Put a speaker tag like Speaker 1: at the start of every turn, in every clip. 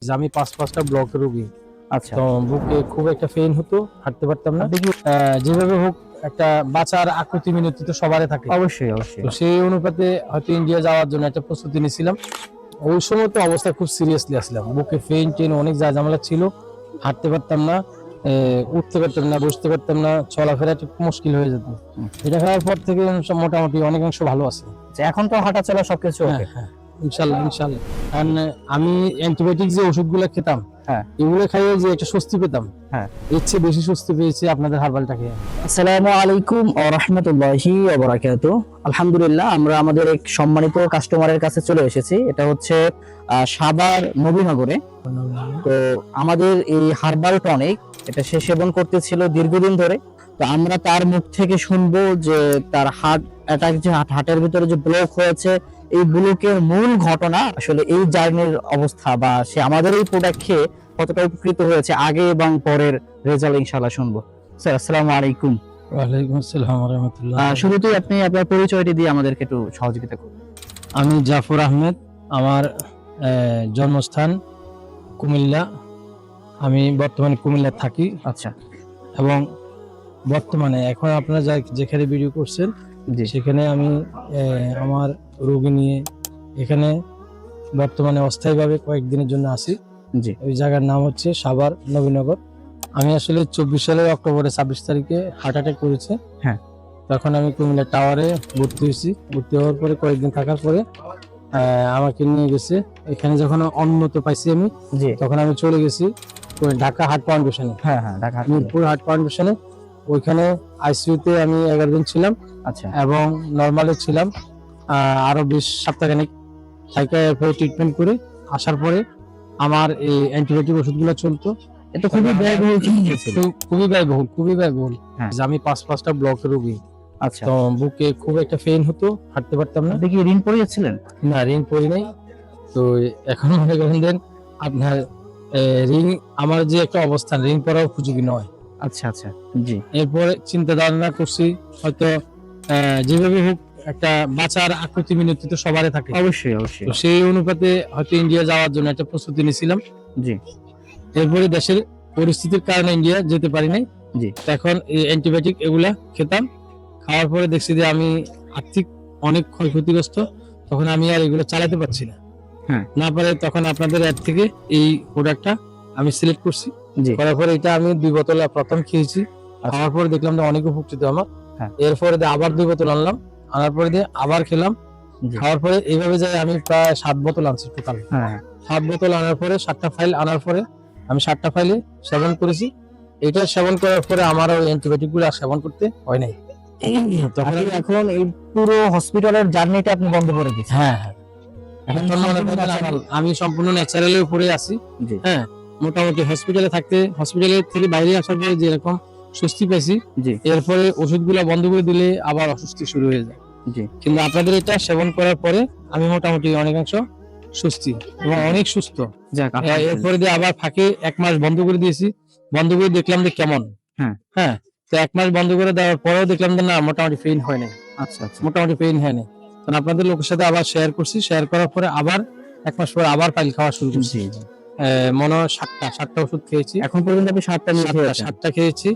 Speaker 1: যে আমি পাঁচটা ব্লকের রোগী।
Speaker 2: আচ্ছা,
Speaker 1: তো বুকে খুব একটা পেইন হতো, হাঁটতে পারতাম না। যেভাবে হোক একটা বাঁচার আকুতি মিনতি তো সবারই থাকে।
Speaker 2: অবশ্যই অবশ্যই।
Speaker 1: তো সেই অনুপাতে হয়তো ইন্ডিয়া যাওয়ার জন্য একটা প্রস্তুতি নিয়েছিলাম। ওই সময় তো অবস্থা খুব সিরিয়াসলি আসলাম, বুকে পেইন টেন অনেক ঝামেলা ছিল, হাঁটতে পারতাম না, উঠতে পারতাম না, বসতে পারতাম না, চলাফেরা একটু মুশকিল হয়ে যেত। এটা খাওয়ার পর থেকে মোটামুটি অনেকাংশ ভালো আছে।
Speaker 2: আচ্ছা, এখন তো হাঁটা চলা সবকিছু
Speaker 1: হ্যাঁ
Speaker 2: ওকে।
Speaker 1: হ্যাঁ, ইনশাল্লাহ ইনশাল্লাহ। কারণ আমি অ্যান্টিবায়োটিক যে ওষুধগুলো খেতাম,
Speaker 2: হ্যাঁ
Speaker 1: এগুলো খাইয়ে যে একটা স্বস্তি পেতাম,
Speaker 2: হ্যাঁ।
Speaker 1: এর চেয়ে বেশি স্বস্তি পেয়েছি আপনাদের হার্বালটা খেয়ে।
Speaker 2: আসসালামু আলাইকুম ওয়া রাহমাতুল্লাহি ওয়া বারাকাতুহু। আলহামদুলিল্লাহ, আমরা আমাদের এক সম্মানিত কাস্টমারের কাছে চলে এসেছি। এটা হচ্ছে সাভার নবীনগরে। তো আমাদের এই হার্বাল টনিক, এটা সে সেবন করতেছিল দীর্ঘদিন ধরে। তো আমরা তার মুখ থেকে শুনবো যে তার হার্ট অ্যাটাক, যে হার্টের ভিতরে যে ব্লক হয়েছে, এই ব্লকের মূল ঘটনা, আসলে এই জার্নির অবস্থা, বা সে আমাদের এই প্রোডাক্ট খেয়ে কতটা উপকৃত হয়েছে, আগে এবং পরের রেজাল্ট ইনশাআল্লাহ শুনবো। স্যার, আসসালামু আলাইকুম।
Speaker 1: ওয়ালাইকুম আসসালাম ওয়া রাহমাতুল্লাহ।
Speaker 2: শুরুতেই আপনি আপনার পরিচয়টি দিয়ে আমাদেরকে একটু সহযোগিতা করুন।
Speaker 1: আমি জাফর আহমেদ, আমার জন্মস্থান কুমিল্লা। আমি বর্তমানে কুমিল্লা থাকি।
Speaker 2: আচ্ছা,
Speaker 1: এবং বর্তমানে এখন আপনারা যেখানে ভিডিও করছেন
Speaker 2: জি
Speaker 1: সেখানে আমি আমার রোগী নিয়ে এখানে বর্তমানে অস্থায়ীভাবে কয়েকদিনের জন্য আসি।
Speaker 2: জি।
Speaker 1: ওই জায়গার নাম হচ্ছে সাভার নবীনগর। আমি আসলে 24 সালের অক্টোবরের 26 তারিখে হার্ট অ্যাটাক করেছে।
Speaker 2: হ্যাঁ।
Speaker 1: তখন আমি কুমিল্লা টাওয়ারে ভর্তি হয়েছি। ভর্তি হওয়ার পরে কয়েকদিন থাকার পরে আমাকে নিয়ে গেছে। এখানে যখন উন্নত পাইছি আমি,
Speaker 2: জি।
Speaker 1: তখন আমি চলে গেছি ওই ঢাকা হার্ট ফাউন্ডেশনে।
Speaker 2: হ্যাঁ হ্যাঁ, ঢাকা
Speaker 1: মিরপুর হার্ট ফাউন্ডেশনে। ওইখানে আইসিইউতে আমি 11 দিন ছিলাম।
Speaker 2: আচ্ছা,
Speaker 1: এবং নর্মালে ছিলাম আরো 20 সপ্তাহখানেক। থাইকা এরপরে ট্রিটমেন্ট করে আসার পরে আমার এই অ্যান্টিবায়োটিক ওষুধগুলো চলতো।
Speaker 2: এটা খুবই ব্যয়বহুল চিকিৎসা ছিল।
Speaker 1: খুবই ব্যয়বহুল।
Speaker 2: হ্যাঁ।
Speaker 1: যে আমি পাঁচটা ব্লকের রোগী।
Speaker 2: আচ্ছা,
Speaker 1: তো বুকে খুব একটা পেইন হতো, হাঁটতে পারতাম না।
Speaker 2: আপনি কি ঋণ পড়িয়েছিলেন?
Speaker 1: না, রিং পরি নাই। তো এখন মনে করেন দেন আপনার রিং, আমার যে একটা অবস্থান, রিং পরাও উপযোগী নয়।
Speaker 2: আচ্ছা আচ্ছা, জি
Speaker 1: এরপরে চিন্তা ধারণা করছি হয়তো যেভাবে হোক একটা বাঁচার আকুতি মিনতি তো সবারই থাকে।
Speaker 2: অবশ্যই অবশ্যই।
Speaker 1: তো সেই অনুপাতে হয়তো ইন্ডিয়া যাওয়ার জন্য একটা প্রস্তুতি নিয়েছিলাম।
Speaker 2: জি
Speaker 1: এরপরে দেশের পরিস্থিতির কারণে ইন্ডিয়া যেতে পারি নাই।
Speaker 2: জি।
Speaker 1: এখন এই অ্যান্টিবায়োটিক এগুলা খেতাম। খাওয়ার পরে দেখছি যে আমি আর্থিক অনেক ক্ষয়ক্ষতিগ্রস্ত। তখন আমি আর এগুলো চালাতে পারছি না।
Speaker 2: হ্যাঁ।
Speaker 1: না পারে তখন আপনাদের অ্যাড থেকে এই প্রোডাক্টটা আমি সিলেক্ট করছি।
Speaker 2: জি।
Speaker 1: করার পরে এটা আমি 2 বোতল প্রথম খেয়েছি। খাওয়ার পরে দেখলাম যে অনেক উপকৃত আমার।
Speaker 2: হ্যাঁ।
Speaker 1: এরপরে আবার 2 বোতল আনলাম। আনার পরে আবার খেলাম।
Speaker 2: জি।
Speaker 1: খাওয়ার পরে এইভাবে যায় আমি প্রায় 7 বোতল আনছি টোটাল।
Speaker 2: হ্যাঁ
Speaker 1: 7 বোতল আনার পরে 7টা ফাইল আনার পরে আমি 7টা ফাইলে সেবন করেছি। এটা সেবন করার পরে আমার ওই অ্যান্টিবায়োটিক গুলো সেবন করতে হয় নাই।
Speaker 2: তখন এখন এই পুরো হসপিটালের জার্নিটা আপনি বন্ধ করে দিয়েছেন।
Speaker 1: হ্যাঁ হ্যাঁ। এখন মনে করেন আমি সম্পূর্ণ ন্যাচারালের উপরে আছি।
Speaker 2: জি।
Speaker 1: হ্যাঁ, মোটামুটি হসপিটালের থেকে বাইরে আসার পরে যেরকম স্বস্তি পেয়েছি,
Speaker 2: জি
Speaker 1: এরপরে ওষুধগুলো বন্ধ করে দিলে আবার অস্বস্তি শুরু হয়ে যায়।
Speaker 2: জি।
Speaker 1: কিন্তু আপনাদের এটা সেবন করার পরে আমি মোটামুটি অনেকাংশ স্বস্তি এবং অনেক সুস্থ।
Speaker 2: যাক,
Speaker 1: এরপরে দিয়ে আবার ফাঁকে 1 মাস বন্ধ করে দিয়েছি। বন্ধ করে দেখলাম যে কেমন।
Speaker 2: হ্যাঁ।
Speaker 1: হ্যাঁ, তো 1 মাস বন্ধ করে দেওয়ার পরেও দেখলাম যে না, মোটামুটি পেইন হয় নাই।
Speaker 2: আচ্ছা আচ্ছা,
Speaker 1: মোটামুটি পেইন হয় নাই। তখন আপনাদের লোকের সাথে আবার শেয়ার করছি। শেয়ার করার পরে আবার 1 মাস পরে আবার ফাইল খাওয়া শুরু করছি।
Speaker 2: জি জি।
Speaker 1: মনে হয় 7টা ওষুধ খেয়েছি।
Speaker 2: এখন পর্যন্ত আপনি 7টা নিয়ে খেয়েছেন?
Speaker 1: 7টা খেয়েছি।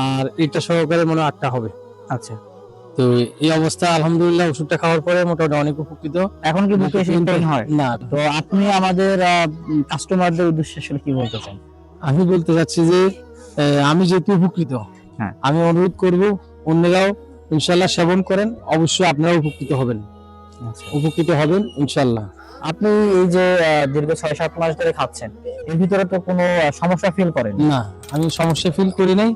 Speaker 1: আর এটা সহকারে মনে হয় 8টা হবে।
Speaker 2: আচ্ছা।
Speaker 1: তো এই অবস্থা আলহামদুলিল্লাহ, ওষুধটা খাওয়ার পরে মোটামুটি অনেক উপকৃত।
Speaker 2: এখন কি বুকে পেইন হয়?
Speaker 1: না,
Speaker 2: তো আপনি আমাদের কাস্টমারদের উদ্দেশ্যে আসলে কি বলতে চান?
Speaker 1: আমি বলতে চাচ্ছি যে আমি যেহেতু উপকৃত,
Speaker 2: হ্যাঁ,
Speaker 1: আমি অনুরোধ করব অন্যরাও ইনশাল্লাহ সেবন করেন, অবশ্যই আপনারাও উপকৃত হবেন।
Speaker 2: আচ্ছা।
Speaker 1: উপকৃত হবেন ইনশাল্লাহ।
Speaker 2: আপনি এই যে দীর্ঘ 6-7 মাস ধরে খাচ্ছেন, এর ভিতরে তো কোনো সমস্যা ফিল করেন
Speaker 1: না, আমি সমস্যা ফিল করি নাই।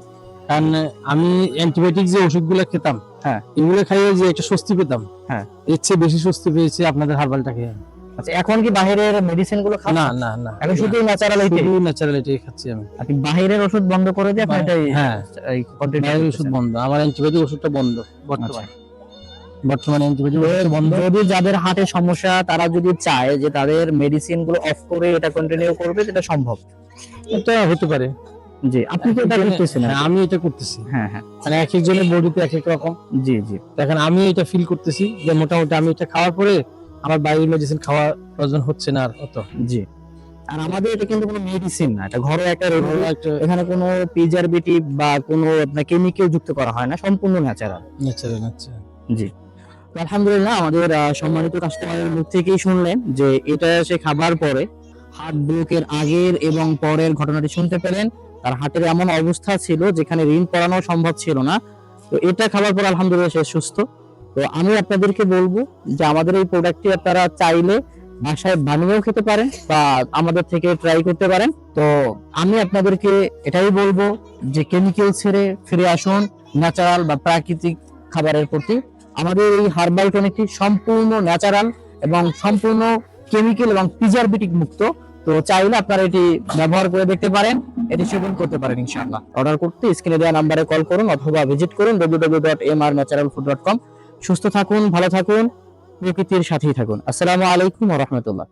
Speaker 1: কারণ আমি অ্যান্টিবায়োটিক যে ওষুধগুলো খেতাম,
Speaker 2: হ্যাঁ,
Speaker 1: এগুলো খাইয়ে যে একটা স্বস্তি পেতাম,
Speaker 2: হ্যাঁ,
Speaker 1: এর চেয়ে বেশি স্বস্তি পেয়েছি আপনাদের হার্বালটা খেয়ে।
Speaker 2: আচ্ছা, এখন কি বাহিরের মেডিসিন গুলো খাচ্ছেন?
Speaker 1: না না না,
Speaker 2: এখন শুধু ন্যাচারাল
Speaker 1: ন্যাচারালিটি খাচ্ছি আমি।
Speaker 2: আপনি বাহিরের ওষুধ বন্ধ করে দিয়ে আপনি এটাই
Speaker 1: হ্যাঁ,
Speaker 2: এই কন্টিনিউ
Speaker 1: বাইরের ওষুধ বন্ধ, আমার অ্যান্টিবায়োটিক ওষুধটা বন্ধ বর্তমানে অ্যান্টিবায়োটিক ওষুধ বন্ধ।
Speaker 2: যদি যাদের হার্টের সমস্যা, তারা যদি চায় যে তাদের মেডিসিন গুলো অফ করে এটা কন্টিনিউ করবে, সেটা সম্ভব?
Speaker 1: এটা হতে পারে।
Speaker 2: জি, আপনি কি এটা করতেছেন?
Speaker 1: হ্যাঁ, আমি এটা করতেছি।
Speaker 2: হ্যাঁ হ্যাঁ,
Speaker 1: মানে এক একজনের বডিতে এক এক রকম।
Speaker 2: জি জি।
Speaker 1: দেখেন, আমি এটা ফিল করতেছি যে মোটামুটি আমি এটা খাওয়ার পরে আমার বাইরের মেডিসিন খাওয়া প্রয়োজন হচ্ছে না আর অত।
Speaker 2: জি। আর আমাদের এটা কিন্তু কোনো মেডিসিন না, এটা ঘরোয়া একটা রেমেডি।
Speaker 1: ঘরোয়া একটা-
Speaker 2: এখানে কোনো প্রিজারভেটিভ বা কোনো আপনার কেমিক্যাল যুক্ত করা হয় না, সম্পূর্ণ ন্যাচারাল।
Speaker 1: ন্যাচারাল আচ্ছা।
Speaker 2: জি। তো আলহামদুলিল্লাহ আমাদের সম্মানিত কাস্টমারের মুখ থেকেই শুনলেন যে এটা সে খাবার পরে হার্ট ব্লকের আগের এবং পরের ঘটনাটি শুনতে পেলেন। তার হার্টের এমন অবস্থা ছিল যেখানে ঋণ করানো সম্ভব ছিল না। তো এটা খাবার পর আলহামদুলিল্লাহ সে সুস্থ। তো আমি আপনাদেরকে বলবো যে আমাদের এই প্রোডাক্টটি আপনারা চাইলে বাসায় বানিয়েও খেতে পারেন বা আমাদের থেকে ট্রাই করতে পারেন। তো আমি আপনাদেরকে এটাই বলবো যে কেমিক্যাল ছেড়ে ফিরে আসুন ন্যাচারাল বা প্রাকৃতিক খাবারের প্রতি। আমাদের এই হার্বাল টনিকটি সম্পূর্ণ ন্যাচারাল এবং সম্পূর্ণ কেমিক্যাল এবং প্রিজারভেটিভ মুক্ত। তো চাইলে আপনারা এটি ব্যবহার করে দেখতে পারেন, এটি সেবন করতে পারেন ইনশাআল্লাহ। অর্ডার করতে স্ক্রিনে দেওয়া নাম্বারে কল করুন অথবা ভিজিট করুন www.mrnaturalfood.com। সুস্থ থাকুন, ভালো থাকুন, প্রকৃতির সাথেই থাকুন। আসসালামু আলাইকুম ওয়া রাহমাতুল্লাহ।